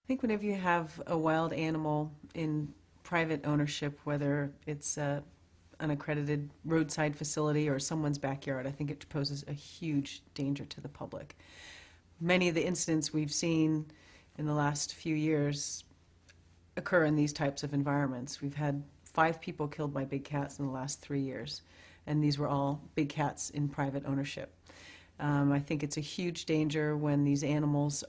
think whenever you have a wild animal in private ownership, whether it's an accredited roadside facility or someone's backyard, I think it poses a huge danger to the public. Many of the incidents we've seen in the last few years occur in these types of environments. We've had 5 people killed by big cats in the last 3 years, and these were all big cats in private ownership. I think it's a huge danger when these animals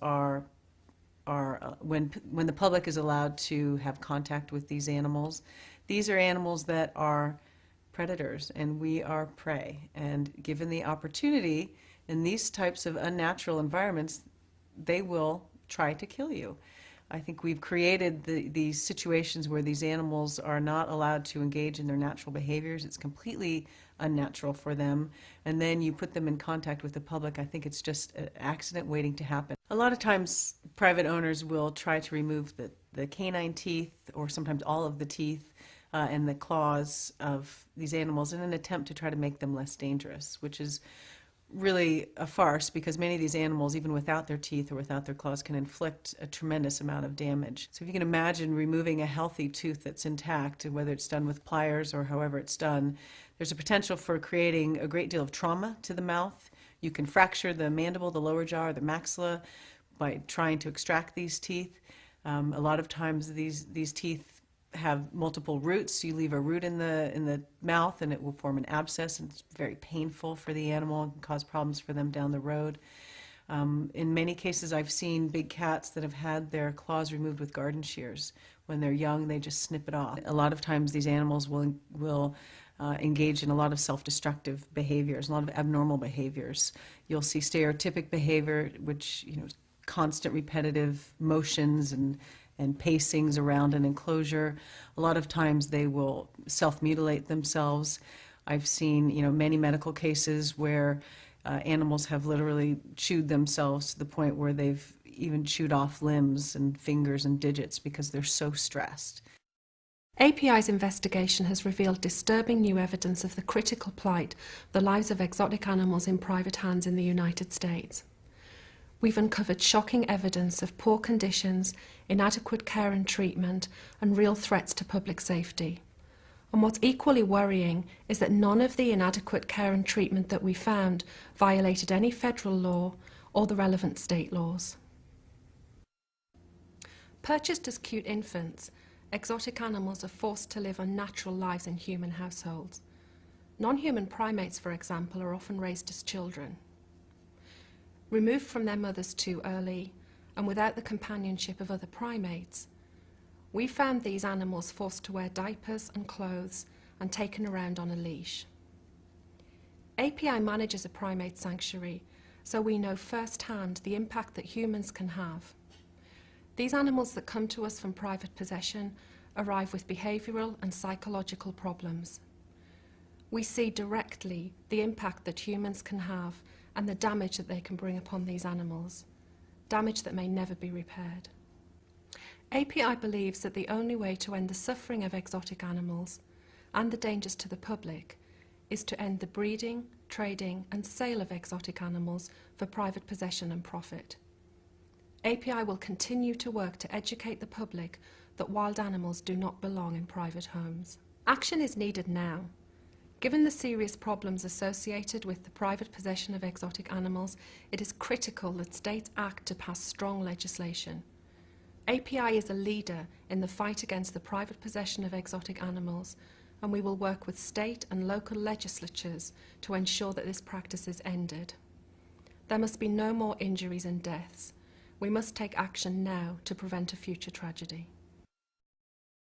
when the public is allowed to have contact with these animals. These are animals that are predators, and we are prey. And given the opportunity in these types of unnatural environments, they will try to kill you. I think we've created these situations where these animals are not allowed to engage in their natural behaviors. It's completely unnatural for them. And then you put them in contact with the public. I think it's just an accident waiting to happen. A lot of times private owners will try to remove the canine teeth, or sometimes all of the teeth and the claws of these animals in an attempt to try to make them less dangerous, which is really a farce, because many of these animals, even without their teeth or without their claws, can inflict a tremendous amount of damage. So if you can imagine removing a healthy tooth that's intact, whether it's done with pliers or however it's done, there's a potential for creating a great deal of trauma to the mouth. You can fracture the mandible, the lower jaw, or the maxilla by trying to extract these teeth. A lot of times these teeth have multiple roots. You leave a root in the mouth and it will form an abscess, and it's very painful for the animal and cause problems for them down the road. In many cases I've seen big cats that have had their claws removed with garden shears. When they're young, they just snip it off. A lot of times these animals will engage in a lot of self-destructive behaviors, a lot of abnormal behaviors. You'll see stereotypic behavior, which, constant repetitive motions and pacings around an enclosure. A lot of times they will self-mutilate themselves. I've seen, many medical cases where animals have literally chewed themselves to the point where they've even chewed off limbs and fingers and digits because they're so stressed. API's investigation has revealed disturbing new evidence of the critical plight of the lives of exotic animals in private hands in the United States. We've uncovered shocking evidence of poor conditions, inadequate care and treatment, and real threats to public safety. And what's equally worrying is that none of the inadequate care and treatment that we found violated any federal law or the relevant state laws. Purchased as cute infants, exotic animals are forced to live unnatural lives in human households. Non-human primates, for example, are often raised as children. Removed from their mothers too early, and without the companionship of other primates, we found these animals forced to wear diapers and clothes and taken around on a leash. API manages a primate sanctuary, so we know firsthand the impact that humans can have. These animals that come to us from private possession arrive with behavioural and psychological problems. We see directly the impact that humans can have and the damage that they can bring upon these animals, damage that may never be repaired. API believes that the only way to end the suffering of exotic animals and the dangers to the public is to end the breeding, trading and sale of exotic animals for private possession and profit. API will continue to work to educate the public that wild animals do not belong in private homes. Action is needed now. Given the serious problems associated with the private possession of exotic animals, it is critical that states act to pass strong legislation. API is a leader in the fight against the private possession of exotic animals, and we will work with state and local legislatures to ensure that this practice is ended. There must be no more injuries and deaths. We must take action now to prevent a future tragedy.